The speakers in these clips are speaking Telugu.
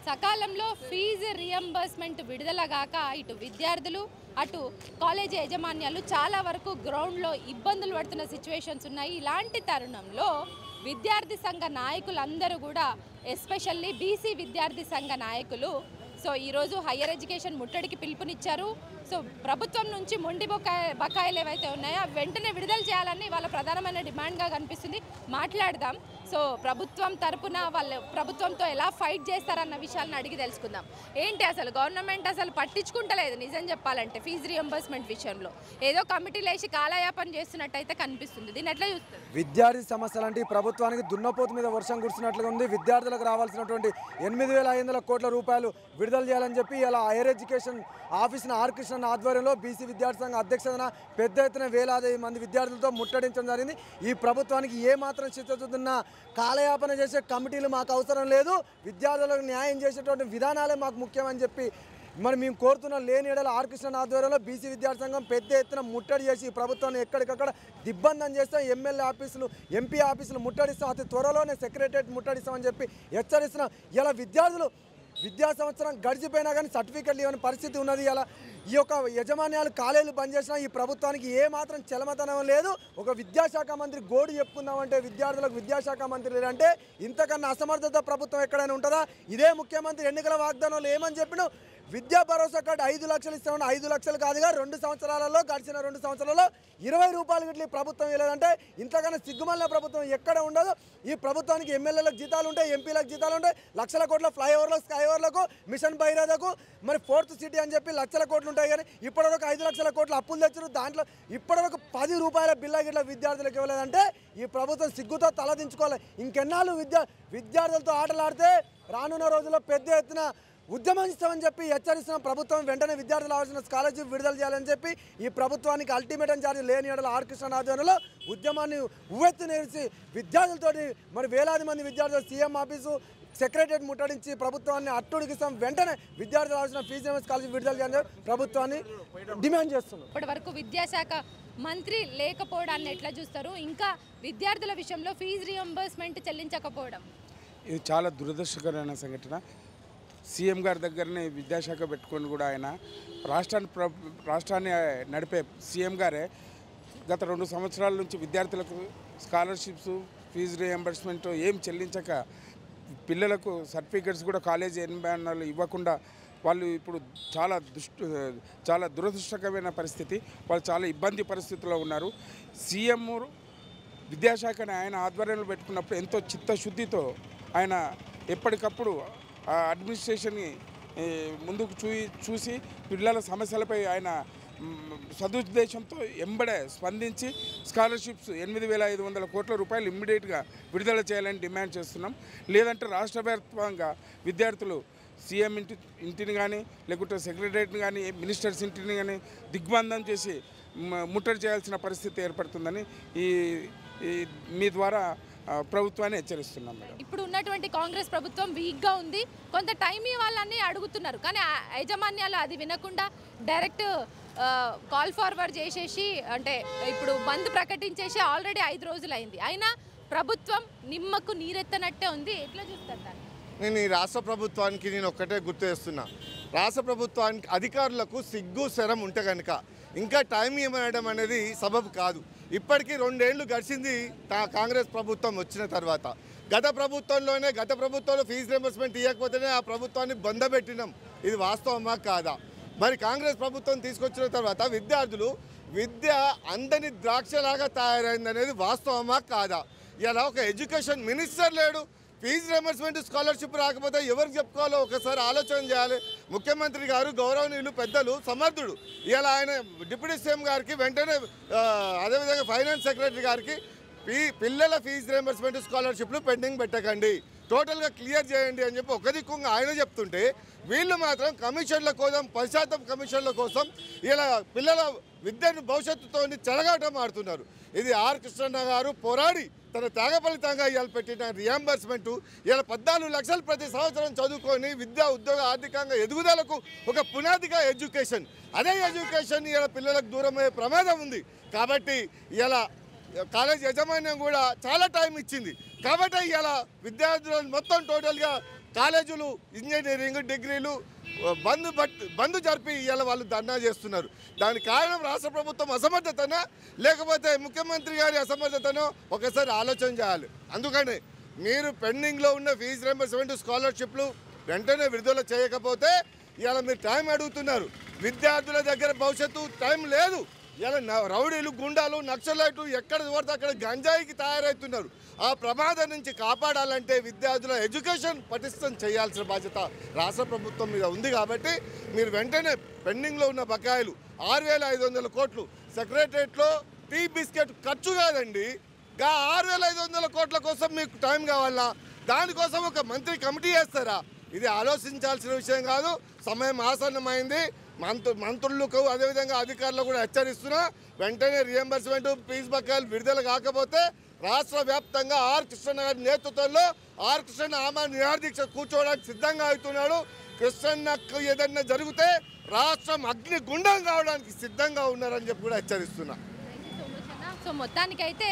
సకాలంలో ఫీజు రియంబర్స్మెంట్ విడుదలగాక ఇటు విద్యార్థులు అటు కాలేజీ యాజమాన్యాలు చాలా వరకు గ్రౌండ్లో ఇబ్బందులు పడుతున్న సిచ్యువేషన్స్ ఉన్నాయి. ఇలాంటి తరుణంలో విద్యార్థి సంఘ నాయకులందరూ కూడా ఎస్పెషల్లీ బీసీ విద్యార్థి సంఘ నాయకులు ఈరోజు హయ్యర్ ఎడ్యుకేషన్ ముట్టడికి పిలుపునిచ్చారు. ప్రభుత్వం నుంచి మొండి బకాయిలు ఏవైతే ఉన్నాయో వెంటనే విడుదల చేయాలని వాళ్ళ ప్రధానమైన డిమాండ్గా కనిపిస్తుంది. మాట్లాడదాం. ప్రభుత్వం తరపున వాళ్ళు ప్రభుత్వంతో ఎలా ఫైట్ చేస్తారన్న విషయాలను అడిగి తెలుసుకుందాం. ఏంటి అసలు గవర్నమెంట్ అసలు పట్టించుకుంటలేదు నిజం చెప్పాలంటే ఫీజు రియంబర్స్మెంట్ విషయంలో ఏదో కమిటీలు వేసి కాలయాపన చేస్తున్నట్టయితే కనిపిస్తుంది. దీన్ని ఎట్లా చూస్తారు? విద్యార్థి సమస్యలు అంటే ప్రభుత్వానికి దున్నపోతు మీద వర్షం కురిసినట్లుగా ఉంది. విద్యార్థులకు రావాల్సినటువంటి 8,500 కోట్ల రూపాయలు విడుదల చేయాలని చెప్పి ఇలా హైయర్ ఎడ్యుకేషన్ ఆఫీస్ను ఆర్ కృష్ణ ఆధ్వర్యంలో బీసీ విద్యార్థి సంఘ అధ్యక్షతన పెద్ద ఎత్తున వేలాది మంది విద్యార్థులతో ముట్టడించడం జరిగింది. ఈ ప్రభుత్వానికి ఏమాత్రం చిత్తశుద్ధున్న కాలయాపన చేసే కమిటీలు మాకు అవసరం లేదు, విద్యార్థులకు న్యాయం చేసేటువంటి విధానాలే మాకు ముఖ్యమని చెప్పి మేము కోరుతున్న లేని ఏడల ఆర్ కృష్ణ ఆధ్వర్యంలో బీసీ విద్యార్థి సంఘం పెద్ద ఎత్తున ముట్టడి చేసి ప్రభుత్వాన్ని ఎక్కడికక్కడ దిగ్బంధం చేస్తాం. ఎమ్మెల్యే ఆఫీసులు ఎంపీ ఆఫీసులు ముట్టడిస్తాం, అతి త్వరలోనే సెక్రటరియట్ ముట్టడిస్తామని చెప్పి హెచ్చరిస్తున్నాం. ఇలా విద్యార్థులు విద్యా సంవత్సరం గడిచిపోయినా కానీ సర్టిఫికెట్లు ఇవ్వని పరిస్థితి ఉన్నది. ఇలా ఈ యొక్క యజమాన్యాలు కాలేజీలు బంద్ చేసినా ఈ ప్రభుత్వానికి ఏమాత్రం చలమతనం లేదు. ఒక విద్యాశాఖ మంత్రి గోడు చెప్పుకుందామంటే విద్యార్థులకు విద్యాశాఖ మంత్రి లేదంటే ఇంతకన్నా అసమర్థత ప్రభుత్వం ఎక్కడైనా ఉంటుందా? ఇదే ముఖ్యమంత్రి ఎన్నికల వాగ్దానంలో ఏమని చెప్పిన విద్యా భరోసా కార్డు 5 లక్షలు ఇస్తామని 5 లక్షలు కాదుగా 2 సంవత్సరాలలో గడిచిన 2 సంవత్సరాలలో 20 రూపాయలు గిట్ల ప్రభుత్వం ఇవ్వలేదంటే ఇంతకన్నా సిగ్గుమల్ల ప్రభుత్వం ఎక్కడ ఉండదు. ఈ ప్రభుత్వానికి ఎమ్మెల్యేలకు జీతాలు ఉంటాయి, ఎంపీలకు జీతాలు ఉంటాయి, లక్షల కోట్ల ఫ్లైఓవర్లకు స్కైఓవర్లకు మిషన్ భైరథకు మరి 4th సిటీ అని చెప్పి లక్షల కోట్లు ఉంటాయి. కానీ ఇప్పటివరకు 5 లక్షల కోట్ల అప్పులు తెచ్చారు. దాంట్లో ఇప్పటివరకు 10 రూపాయల బిల్ల గిట్ల విద్యార్థులకు ఇవ్వలేదంటే ఈ ప్రభుత్వం సిగ్గుతో తలదించుకోవాలి. ఇంకెన్నాళ్ళు విద్యార్థులతో ఆటలాడితే రానున్న రోజుల్లో పెద్ద ఎత్తున ఉద్యమిస్తామని చెప్పి హెచ్చరిస్తున్న ప్రభుత్వం వెంటనే విద్యార్థులు రావాల్సిన స్కాలర్షిప్ విడుదల చేయాలని చెప్పి ఈ ప్రభుత్వానికి అల్టిమేటం జారీ లేని ఏడల ఆర్ కృష్ణ ఆధ్వర్యంలో ఉద్యమాన్ని ఉవ్వెత్తు నేర్చి విద్యార్థులతోటి మరి వేలాది మంది విద్యార్థులు సీఎం ఆఫీసు సెక్రటరియట్ ముట్టడించి ప్రభుత్వాన్ని అట్టుడికిస్తాం. వెంటనే విద్యార్థులు రావాల్సిన ఫీజు స్కాలర్షిప్ విడుదల చేయాలని ప్రభుత్వాన్ని డిమాండ్ చేస్తున్నాం. ఇప్పటి వరకు విద్యాశాఖ మంత్రి లేకపోవడాన్ని ఎట్లా చూస్తారు? ఇంకా విద్యార్థుల విషయంలో ఫీజు రియంబర్స్మెంట్ చెల్లించకపోవడం ఇది చాలా దురదృష్టకరమైన సంఘటన. సీఎం గారి దగ్గరనే విద్యాశాఖ పెట్టుకొని కూడా ఆయన రాష్ట్రాన్ని నడిపే సీఎం గారే గత 2 సంవత్సరాల నుంచి విద్యార్థులకు స్కాలర్షిప్స్ ఫీజు రియంబర్స్మెంట్ ఏం చెల్లించక పిల్లలకు సర్టిఫికెట్స్ కూడా కాలేజీ యాజమాన్యాలు ఇవ్వకుండా వాళ్ళు ఇప్పుడు చాలా దురదృష్టకరమైన పరిస్థితి. వాళ్ళు చాలా ఇబ్బంది పరిస్థితుల్లో ఉన్నారు. సీఎం విద్యాశాఖని ఆయన ఆధ్వర్యంలో పెట్టుకున్నప్పుడు ఎంతో చిత్తశుద్ధితో ఆయన ఎప్పటికప్పుడు అడ్మినిస్ట్రేషన్ని ముందుకు చూసి పిల్లల సమస్యలపై ఆయన సదుద్దేశంతో ఎంబడే స్పందించి స్కాలర్షిప్స్ 8,500 కోట్ల రూపాయలు ఇమ్మీడియట్గా విడుదల చేయాలని డిమాండ్ చేస్తున్నాం. లేదంటే రాష్ట్ర వ్యాప్తంగా విద్యార్థులు సీఎం ఇంటిని కానీ లేకుంటే సెక్రటరియట్ని కానీ మినిస్టర్స్ ఇంటిని కానీ దిగ్బంధం చేసి ముట్టడి చేయాల్సిన పరిస్థితి ఏర్పడుతుందని మీ ద్వారా ప్రభుత్వాన్ని హెచ్చరిస్తున్నాం. మేడం, ఇప్పుడు ఉన్నటువంటి కాంగ్రెస్ ప్రభుత్వం వీక్గా ఉంది, కొంత టైం ఇవ్వాలని అడుగుతున్నారు. కానీ యాజమాన్యాలు అది వినకుండా డైరెక్ట్ కాల్ ఫార్వర్డ్ చేసేసి అంటే ఇప్పుడు బంద్ ప్రకటించేసి ఆల్రెడీ 5 రోజులు అయింది. అయినా ప్రభుత్వం నిమ్మకు నీరెత్తనట్టే ఉంది. ఎట్లా చూస్తారు దాన్ని? నేను ఈ రాష్ట్ర ప్రభుత్వానికి నేను ఒక్కటే గుర్తు చేస్తున్నా, రాష్ట్ర ప్రభుత్వానికి అధికారులకు సిగ్గు శరం ఉంటే కనుక ఇంకా టైం ఇవ్వడం అనేది సబబు కాదు. ఇప్పటికీ 2 ఏళ్ళు గడిచింది కాంగ్రెస్ ప్రభుత్వం వచ్చిన తర్వాత. గత ప్రభుత్వంలో ఫీజు రియంబర్స్మెంట్ ఇవ్వకపోతేనే ఆ ప్రభుత్వాన్ని బందబెట్టినాం. ఇది వాస్తవమా కాదా? మరి కాంగ్రెస్ ప్రభుత్వం తీసుకొచ్చిన తర్వాత విద్య అందని ద్రాక్షలాగా తయారైందనేది వాస్తవమా కాదా? ఇలా ఒక ఎడ్యుకేషన్ మినిస్టర్ లేడు, ఫీజు రియంబర్స్మెంట్ స్కాలర్షిప్ రాకపోతే ఎవరికి చెప్పుకోవాలో ఒకసారి ఆలోచన చేయాలి. ముఖ్యమంత్రి గారు గౌరవనీయులు పెద్దలు సమర్థుడు. ఇలా ఆయన డిప్యూటీ సీఎం గారికి వెంటనే అదేవిధంగా ఫైనాన్స్ సెక్రటరీ గారికి పిల్లల ఫీజు రియంబర్స్మెంట్ స్కాలర్షిప్లు పెండింగ్ పెట్టకండి, టోటల్గా క్లియర్ చేయండి అని చెప్పి ఒక దిక్కుంగా ఆయన చెప్తుంటే వీళ్ళు మాత్రం కమిషన్ల కోసం 10% కమిషన్ల కోసం ఇలా పిల్లల విద్యను భవిష్యత్తుతో చెలగాటం ఆడుతున్నారు. ఇది ఆర్ కృష్ణ గారు పోరాడి తన త్యాగ ఫలితంగా ఇవాళ పెట్టిన రియంబర్స్మెంట్ ఇలా 14 లక్షలు ప్రతి సంవత్సరం చదువుకొని విద్యా ఉద్యోగ ఆర్థికంగా ఎదుగుదలకు ఒక పునాదిగా ఎడ్యుకేషన్, అదే ఎడ్యుకేషన్ ఇలా పిల్లలకు దూరమయ్యే ప్రమాదం ఉంది. కాబట్టి ఇలా కాలేజ్ యాజమాన్యం కూడా చాలా టైం ఇచ్చింది. కాబట్టి ఇలా విద్యార్థులను మొత్తం టోటల్గా కాలేజీలు ఇంజనీరింగ్ డిగ్రీలు బంద్ జరిపి ఇవాళ వాళ్ళు ధర్నా చేస్తున్నారు. దానికి కారణం రాష్ట్ర ప్రభుత్వం అసమర్థతనా లేకపోతే ముఖ్యమంత్రి గారి అసమర్థతనో ఒకసారి ఆలోచన చేయాలి. అందుకని మీరు పెండింగ్లో ఉన్న ఫీజు రీయింబర్స్మెంట్ స్కాలర్షిప్లు వెంటనే విడుదల చేయకపోతే ఇవాళ మీరు టైం అడుగుతున్నారు. విద్యార్థుల దగ్గర భవిష్యత్తు టైం లేదు. ఇలా రౌడీలు గుండాలు నక్సలైట్లు ఎక్కడ పడితే అక్కడ గంజాయికి తయారవుతున్నారు. ఆ ప్రమాదం నుంచి కాపాడాలంటే విద్యార్థుల ఎడ్యుకేషన్ పటిష్టం చేయాల్సిన బాధ్యత రాష్ట్ర ప్రభుత్వం మీద ఉంది. కాబట్టి మీరు వెంటనే పెండింగ్లో ఉన్న బకాయిలు 6,500 కోట్లు సెక్రటరియట్లో టీ బిస్కెట్ ఖర్చు కాదండి, 6,500 కోట్ల కోసం మీకు టైం కావాలా? దానికోసం ఒక మంత్రి కమిటీ వేస్తారా? ఇది ఆలోచించాల్సిన విషయం కాదు. సమయం ఆసన్నమైంది. మంత్రులకు అదేవిధంగా అధికారులకు కూడా హెచ్చరిస్తున్నా, వెంటనే రియంబర్స్మెంట్ ఫీజు బకాయిలు విడుదల కాకపోతే రాష్ట్ర వ్యాప్తంగా ఆర్ కృష్ణ గారి నేతృత్వంలో ఆర్ కృష్ణ ఆమె నిరాదీక్ష కూర్చోవడానికి సిద్ధంగా అవుతున్నాడు. కృష్ణకు ఏదన్నా జరిగితే రాష్ట్రం అగ్నిగుండం కావడానికి సిద్ధంగా ఉన్నారని చెప్పి కూడా హెచ్చరిస్తున్నా. సో మొత్తానికైతే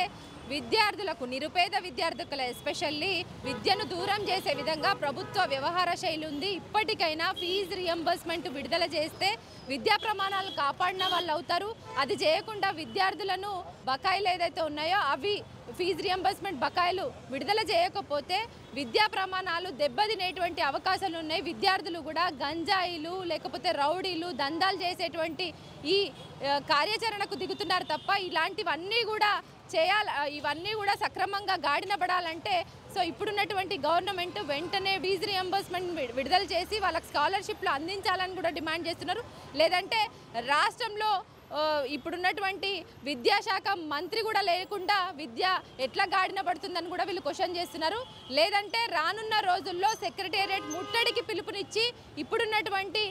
విద్యార్థులకు, నిరుపేద విద్యార్థులకు ఎస్పెషల్లీ విద్యను దూరం చేసే విధంగా ప్రభుత్వ వ్యవహార శైలి ఉంది. ఇప్పటికైనా ఫీజు రియంబర్స్మెంట్ విడుదల చేస్తే విద్యా ప్రమాణాలు కాపాడిన వాళ్ళు అవుతారు. అది చేయకుండా విద్యార్థులను బకాయిలు ఏదైతే ఉన్నాయో అవి ఫీజు రియంబర్స్మెంట్ బకాయిలు విడుదల చేయకపోతే విద్యా ప్రమాణాలు దెబ్బతినేటువంటి అవకాశాలు ఉన్నాయి. విద్యార్థులు కూడా గంజాయిలు లేకపోతే రౌడీలు దందాలు చేసేటువంటి ఈ కార్యాచరణకు దిగుతున్నారు తప్ప ఇలాంటివన్నీ కూడా ఇవన్నీ కూడా సక్రమంగా గాడిన పడాలంటే సో ఇప్పుడున్నటువంటి గవర్నమెంట్ వెంటనే ఫీజు రియంబర్స్మెంట్ విడుదల చేసి వాళ్ళకి స్కాలర్షిప్లు అందించాలని కూడా డిమాండ్ చేస్తున్నారు. లేదంటే రాష్ట్రంలో ఇప్పుడున్నటువంటి విద్యాశాఖ మంత్రి కూడా లేకుండా విద్య ఎట్లా గాడిన పడుతుందని కూడా వీళ్ళు క్వశ్చన్ చేస్తున్నారు. లేదంటే రానున్న రోజుల్లో సెక్రటేరియట్ ముట్టడికి పిలుపునిచ్చి ఇప్పుడున్నటువంటి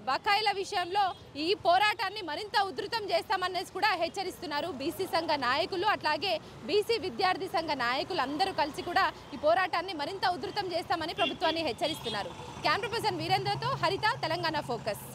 బకాయిల విషయంలో ఈ పోరాటాన్ని మరింత ఉధృతం చేస్తామనేసి కూడా హెచ్చరిస్తున్నారు బీసీ సంఘ నాయకులు. అట్లాగే బీసీ విద్యార్థి సంఘ నాయకులు అందరూ కలిసి కూడా ఈ పోరాటాన్ని మరింత ఉధృతం చేస్తామని ప్రభుత్వాన్ని హెచ్చరిస్తున్నారు. కెమెరా పర్సన్ వీరేంద్రతో హరిత, తెలంగాణ ఫోకస్.